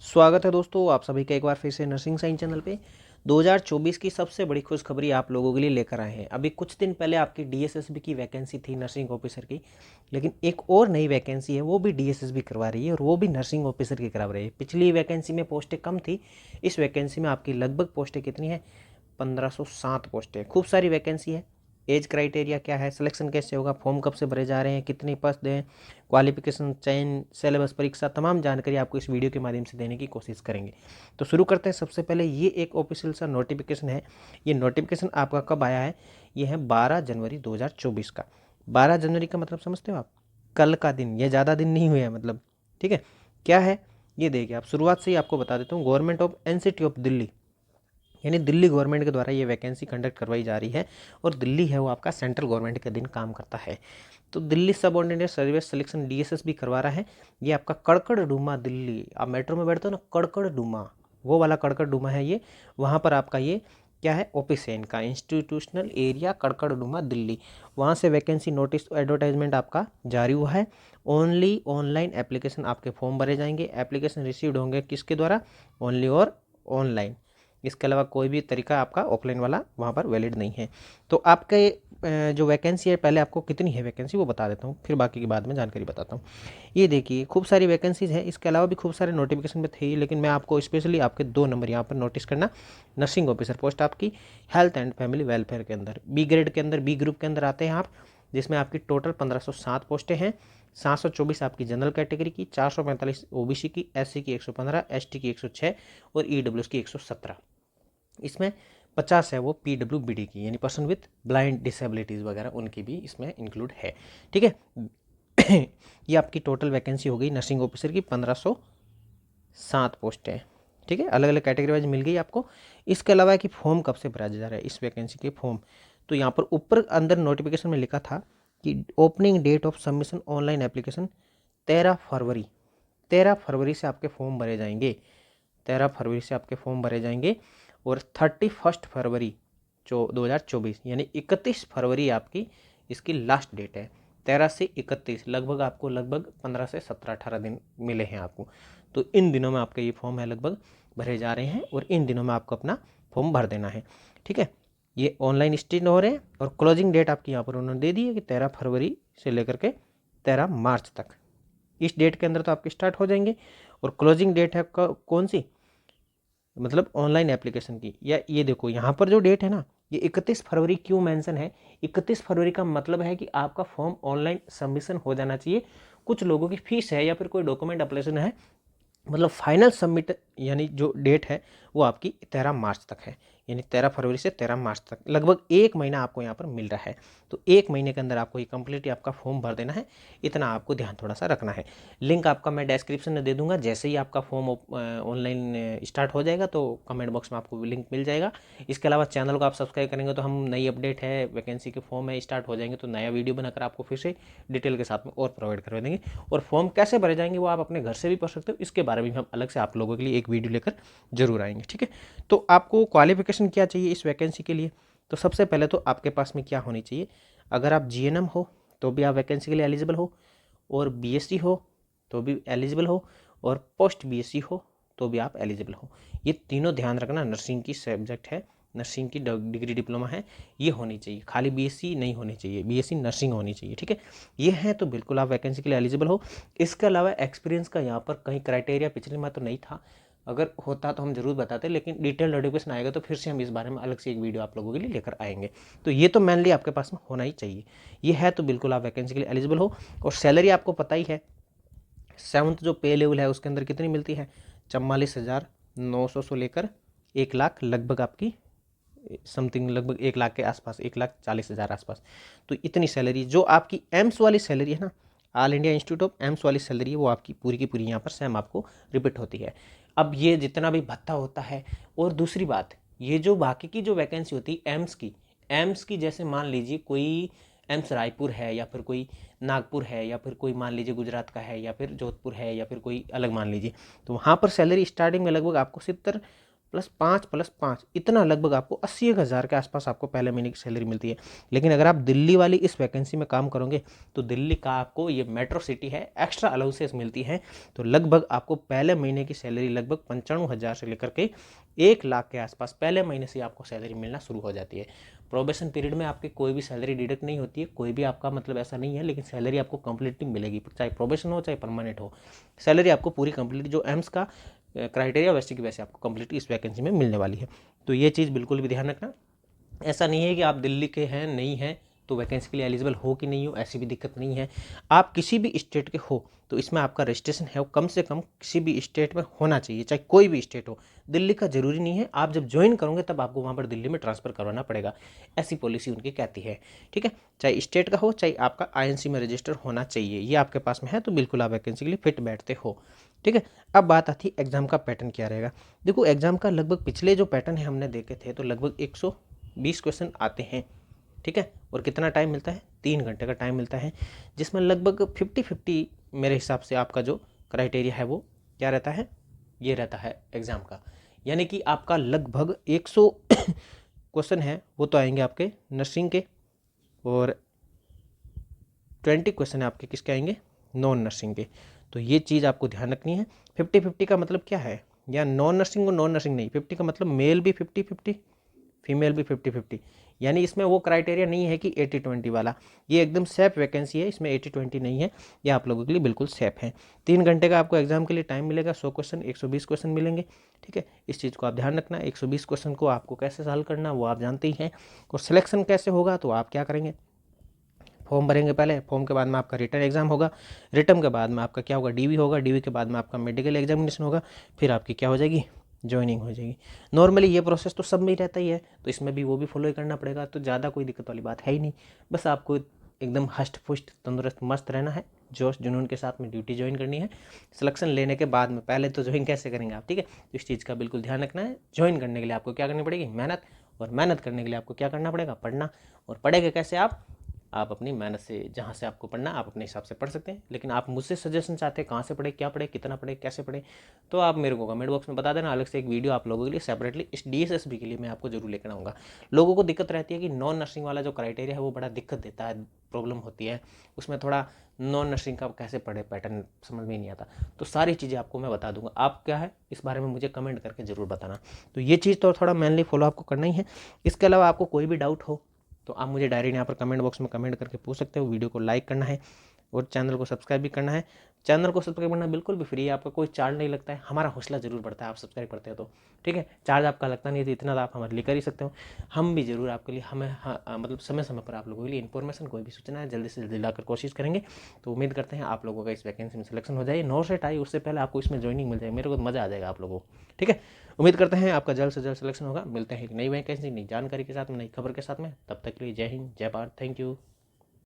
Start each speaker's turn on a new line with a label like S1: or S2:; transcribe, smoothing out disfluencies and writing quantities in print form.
S1: स्वागत है दोस्तों, आप सभी का एक बार फिर से नर्सिंग साइंस चैनल पे 2024 की सबसे बड़ी खुशखबरी आप लोगों के लिए लेकर आए हैं। अभी कुछ दिन पहले आपकी डीएसएसबी की वैकेंसी थी नर्सिंग ऑफिसर की, लेकिन एक और नई वैकेंसी है, वो भी डीएसएसबी करवा रही है और वो भी नर्सिंग ऑफिसर की करवा रही है। पिछली वैकेंसी में पोस्टें कम थी, इस वैकेंसी में आपकी लगभग पोस्टें कितनी है? 1507 पोस्टें। खूब सारी वैकेंसी है। एज क्राइटेरिया क्या है, सिलेक्शन कैसे होगा, फॉर्म कब से भरे जा रहे हैं, कितने पद हैं, क्वालिफिकेशन, चयन, सिलेबस, परीक्षा, तमाम जानकारी आपको इस वीडियो के माध्यम से देने की कोशिश करेंगे। तो शुरू करते हैं। सबसे पहले ये एक ऑफिशियल सा नोटिफिकेशन है। ये नोटिफिकेशन आपका कब आया है? ये है 12 जनवरी 2024 का। 12 जनवरी का मतलब समझते हो आप? कल का दिन, ये ज़्यादा दिन नहीं हुए हैं मतलब। ठीक है, क्या है ये देखिए, आप शुरुआत से ही आपको बता देता हूँ। Government of NCT of Delhi, यानी दिल्ली गवर्नमेंट के द्वारा ये वैकेंसी कंडक्ट करवाई जा रही है। और दिल्ली है वो आपका सेंट्रल गवर्नमेंट के दिन काम करता है। तो दिल्ली सब ऑर्डिनेट सर्विस सिलेक्शन डीएसएस भी करवा रहा है। ये आपका कड़कड़ डूमा दिल्ली, आप मेट्रो में बैठते हो ना, कड़कड़ डूमा, वो वाला कड़कड़ डूमा है ये। वहाँ पर आपका ये क्या है, ऑफिस है इनका, इंस्टीट्यूशनल एरिया कड़कड़ डूमा दिल्ली। वहाँ से वैकेंसी नोटिस एडवर्टाइजमेंट आपका जारी हुआ है। ओनली ऑनलाइन एप्लीकेशन आपके फॉर्म भरे जाएंगे। एप्लीकेशन रिसीव्ड होंगे किसके द्वारा? ओनली और ऑनलाइन। इसके अलावा कोई भी तरीका आपका ऑफलाइन वाला वहाँ पर वैलिड नहीं है। तो आपके जो वैकेंसी है, पहले आपको कितनी है वैकेंसी वो बता देता हूँ, फिर बाकी की बाद में जानकारी बताता हूँ। ये देखिए, खूब सारी वैकेंसीज है। इसके अलावा भी खूब सारे नोटिफिकेशन में थे, लेकिन मैं आपको स्पेशली आपके 2 नंबर यहाँ पर नोटिस करना। नर्सिंग ऑफिसर पोस्ट आपकी हेल्थ एंड फैमिली वेलफेयर के अंदर, बी ग्रेड के अंदर, बी ग्रुप के अंदर आते हैं आप, जिसमें आपकी टोटल 1507 पोस्टें हैं। 724 आपकी जनरल कैटेगरी की, 445 ओबीसी की, एससी की 115, एसटी की 106 और ईडब्ल्यूएस की 117। इसमें 50 है वो पीडब्ल्यूबीडी की, यानी पर्सन विथ ब्लाइंड डिसेबिलिटीज़ वगैरह, उनकी भी इसमें इंक्लूड है। ठीक है। ये आपकी टोटल वैकेंसी हो गई नर्सिंग ऑफिसर की 1507 पोस्टें। ठीक है, अलग अलग कैटेगरी वाइज मिल गई आपको। इसके अलावा कि फॉर्म कब से भरा जा रहा है इस वैकेंसी के फॉर्म, तो यहाँ पर ऊपर अंदर नोटिफिकेशन में लिखा था कि opening date of submission online application 13 फरवरी। 13 फरवरी से आपके फॉर्म भरे जाएंगे। 13 फरवरी से आपके फॉर्म भरे जाएंगे और 31 फरवरी 2024, यानी 31 फरवरी आपकी इसकी लास्ट डेट है। 13 से 31, लगभग आपको लगभग 15 से 17-18 दिन मिले हैं आपको। तो इन दिनों में आपके ये फॉर्म है लगभग भरे जा रहे हैं और इन दिनों में आपको अपना फॉर्म भर देना है। ठीक है, ये ऑनलाइन स्टार्ट हो रहे हैं और क्लोजिंग डेट आपकी यहाँ पर उन्होंने दे दी है कि 13 फरवरी से लेकर के 13 मार्च तक। इस डेट के अंदर तो आपके स्टार्ट हो जाएंगे। और क्लोजिंग डेट है कौन सी, मतलब ऑनलाइन एप्लीकेशन की। या ये देखो यहाँ पर जो डेट है ना, ये 31 फरवरी क्यों मेंशन है? 31 फरवरी का मतलब है कि आपका फॉर्म ऑनलाइन सबमिशन हो जाना चाहिए। कुछ लोगों की फीस है या फिर कोई डॉक्यूमेंट अप्लीकेशन है, मतलब फाइनल सबमिट यानी जो डेट है वो आपकी 13 मार्च तक है। यानी 13 फरवरी से 13 मार्च तक लगभग 1 महीना आपको यहाँ पर मिल रहा है। तो 1 महीने के अंदर आपको ये कंप्लीट आपका फॉर्म भर देना है। इतना आपको ध्यान थोड़ा सा रखना है। लिंक आपका मैं डिस्क्रिप्शन में दे दूंगा। जैसे ही आपका फॉर्म ऑनलाइन स्टार्ट हो जाएगा तो कमेंट बॉक्स में आपको लिंक मिल जाएगा। इसके अलावा चैनल को आप सब्सक्राइब करेंगे तो हम नई अपडेट है, वैकेंसी के फॉर्म है स्टार्ट हो जाएंगे तो नया वीडियो बनाकर आपको फिर से डिटेल के साथ में और प्रोवाइड करवा देंगे। और फॉर्म कैसे भरे जाएंगे वो आप अपने घर से भी पढ़ सकते हो, इसके बारे में हम अलग से आप लोगों के लिए एक वीडियो लेकर जरूर आएंगे। ठीक है, तो आपको क्वालिफिकेशन क्या चाहिए इस वैकेंसी के लिए? तो सबसे पहले तो आपके पास में क्या होनी चाहिए? अगर आप जीएनएम हो तो भी आप वैकेंसी के लिए एलिजिबल हो, और बीएससी हो तो भी एलिजिबल हो, और पोस्ट बीएससी हो तो भी आप एलिजिबल हो। ये तीनों ध्यान रखना, नर्सिंग की सब्जेक्ट है, नर्सिंग की डिग्री डिप्लोमा है, ये होनी चाहिए। खाली बीएससी नहीं होनी चाहिए, बीएससी नर्सिंग होनी चाहिए। ठीक है, ये है तो बिल्कुल आप वैकेंसी के लिए एलिजिबल हो। इसके अलावा एक्सपीरियंस का यहाँ पर कहीं क्राइटेरिया पिछले में तो नहीं था, अगर होता तो हम जरूर बताते, लेकिन डिटेल नोटिफिकेशन आएगा तो फिर से हम इस बारे में अलग से एक वीडियो आप लोगों के लिए लेकर आएंगे। तो ये तो मेनली आपके पास में होना ही चाहिए। ये है तो बिल्कुल आप वैकेंसी के लिए एलिजिबल हो। और सैलरी आपको पता ही है, 7th जो पे लेवल है उसके अंदर कितनी मिलती है? 44,900 से लेकर 1 लाख लगभग आपकी, समथिंग लगभग 1 लाख के आसपास, 1,40,000 आसपास। तो इतनी सैलरी जो आपकी एम्स वाली सैलरी है ना, all India institute of AIIMS वाली सैलरी है, वो आपकी पूरी की पूरी यहाँ पर सेम आपको रिपीट होती है। अब ये जितना भी भत्ता होता है, और दूसरी बात, ये जो बाकी की जो वैकेंसी होती है एम्स की जैसे मान लीजिए कोई एम्स रायपुर है, या फिर कोई नागपुर है, या फिर कोई मान लीजिए गुजरात का है, या फिर जोधपुर है, या फिर कोई अलग मान लीजिए, तो वहाँ पर सैलरी स्टार्टिंग में लगभग आपको 70 +5 इतना लगभग आपको 80,000 के आसपास आपको पहले महीने की सैलरी मिलती है। लेकिन अगर आप दिल्ली वाली इस वैकेंसी में काम करोगे तो दिल्ली का आपको, ये मेट्रो सिटी है, एक्स्ट्रा अलाउंसेस मिलती हैं, तो लगभग आपको पहले महीने की सैलरी लगभग 95,000 से लेकर के 1 लाख के आसपास पहले महीने से आपको सैलरी मिलना शुरू हो जाती है। प्रोबेशन पीरियड में आपकी कोई भी सैलरी डिडक्ट नहीं होती है, कोई भी आपका मतलब ऐसा नहीं है, लेकिन सैलरी आपको कंप्लीटली मिलेगी, चाहे प्रोबेशन हो चाहे परमानेंट हो, सैलरी आपको पूरी कंप्लीट जो एम्स का क्राइटेरिया वैसे की वैसे आपको कंप्लीट इस वैकेंसी में मिलने वाली है। तो ये चीज़ बिल्कुल भी ध्यान रखना। ऐसा नहीं है कि आप दिल्ली के हैं नहीं हैं तो वैकेंसी के लिए एलिजिबल हो कि नहीं हो, ऐसी भी दिक्कत नहीं है। आप किसी भी स्टेट के हो तो इसमें आपका रजिस्ट्रेशन है वो कम से कम किसी भी स्टेट में होना चाहिए, चाहे कोई भी स्टेट हो। दिल्ली का जरूरी नहीं है, आप जब ज्वाइन करोगे तब आपको वहाँ पर दिल्ली में ट्रांसफ़र करवाना पड़ेगा, ऐसी पॉलिसी उनकी कहती है। ठीक है, चाहे स्टेट का हो चाहे आपका आईएनसी में रजिस्टर होना चाहिए, ये आपके पास में है तो बिल्कुल आप वैकेंसी के लिए फिट बैठते हो। ठीक है, अब बात आती है एग्जाम का पैटर्न क्या रहेगा। देखो एग्जाम का लगभग पिछले जो पैटर्न है हमने देखे थे तो लगभग 120 क्वेश्चन आते हैं। ठीक है, और कितना टाइम मिलता है, 3 घंटे का टाइम मिलता है, जिसमें लगभग 50-50 मेरे हिसाब से आपका जो क्राइटेरिया है वो क्या रहता है, ये रहता है एग्ज़ाम का। यानी कि आपका लगभग 100 क्वेश्चन है वो तो आएंगे आपके नर्सिंग के, और 20 क्वेश्चन है आपके किसके आएंगे, नॉन नर्सिंग के। तो ये चीज़ आपको ध्यान रखनी है। 50-50 का मतलब क्या है, या नॉन नर्सिंग और नॉन नर्सिंग नहीं, 50 का मतलब मेल भी 50-50 फीमेल भी 50-50, यानी इसमें वो क्राइटेरिया नहीं है कि 80-20 वाला, ये एकदम सेफ वैकेंसी है, इसमें 80-20 नहीं है, ये आप लोगों के लिए बिल्कुल सेफ है। 3 घंटे का आपको एग्जाम के लिए टाइम मिलेगा, 100 क्वेश्चन 120 क्वेश्चन मिलेंगे। ठीक है, इस चीज़ को आप ध्यान रखना, 120 क्वेश्चन को आपको कैसे सॉल्व करना वो आप जानते ही हैं। और सिलेक्शन कैसे होगा, तो आप क्या करेंगे, फॉर्म भरेंगे पहले, फॉर्म के बाद में आपका रिटर्न एग्जाम होगा, रिटर्न के बाद में आपका क्या होगा, डीवी होगा, डीवी के बाद में आपका मेडिकल एग्जामिनेशन होगा, फिर आपकी क्या हो जाएगी, ज्वाइनिंग हो जाएगी। नॉर्मली ये प्रोसेस तो सब में ही रहता ही है, तो इसमें भी वो भी फॉलो ही करना पड़ेगा, तो ज़्यादा कोई दिक्कत वाली बात है ही नहीं। बस आपको एकदम हष्ट पुष्ट तंदुरुस्त मस्त रहना है, जोश जुनून के साथ में ड्यूटी ज्वाइन करनी है। सिलेक्शन लेने के बाद में पहले तो ज्वाइन कैसे करेंगे आप, ठीक है, तो इस चीज़ का बिल्कुल ध्यान रखना है। ज्वाइन करने के लिए आपको क्या करनी पड़ेगी, मेहनत, और मेहनत करने के लिए आपको क्या करना पड़ेगा, पढ़ना। और पढ़ेगा कैसे आप अपनी मेहनत से, जहाँ से आपको पढ़ना आप अपने हिसाब से पढ़ सकते हैं। लेकिन आप मुझसे सजेशन चाहते हैं कहाँ से पढ़े, क्या पढ़े, कितना पढ़े, कैसे पढ़े, तो आप मेरे को कमेंट बॉक्स में बता देना। अलग से एक वीडियो आप लोगों के लिए सेपरेटली इस डीएसएसबी के लिए मैं आपको जरूर लेकर आऊँगा। लोगों को दिक्कत रहती है कि नॉन नर्सिंग वाला जो क्राइटेरिया है वो बड़ा दिक्कत देता है, प्रॉब्लम होती है उसमें, थोड़ा नॉन नर्सिंग का कैसे पढ़े पैटर्न समझ में नहीं आता। तो सारी चीज़ें आपको मैं बता दूंगा, आप क्या है इस बारे में मुझे कमेंट करके ज़रूर बताना। तो ये चीज़ तो थोड़ा मेनली फॉलो आपको करना ही है। इसके अलावा आपको कोई भी डाउट हो तो आप मुझे डायरेक्ट यहाँ पर कमेंट बॉक्स में कमेंट करके पूछ सकते हो। वीडियो को लाइक करना है और चैनल को सब्सक्राइब भी करना है। चैनल को सब्सक्राइब करना बिल्कुल भी फ्री है, आपका कोई चार्ज नहीं लगता है, हमारा हौसला जरूर बढ़ता है आप सब्सक्राइब करते हो तो। ठीक है, चार्ज आपका लगता नहीं है तो इतना तो आप हमारे लिए कर ही सकते हो। हम भी जरूर आपके लिए, हमें मतलब समय समय पर आप लोगों के लिए इन्फॉर्मेशन, कोई भी सूचना है जल्दी से जल्दी लाकर कोशिश करेंगे। तो उम्मीद करते हैं आप लोगों का इस वैकेंसी में सिलेक्शन हो जाए, 9 सेट आई उससे पहले आपको इसमें ज्वाइनिंग मिल जाए, मेरे को मज़ा आ जाएगा आप लोगों को। ठीक है, उम्मीद करते हैं आपका जल्द से जल्द सिलेक्शन होगा। मिलते हैं एक नई वैकेंसी, नई जानकारी के साथ में, नई खबर के साथ में। तब तक के लिए जय हिंद, जय भारत, थैंक यू।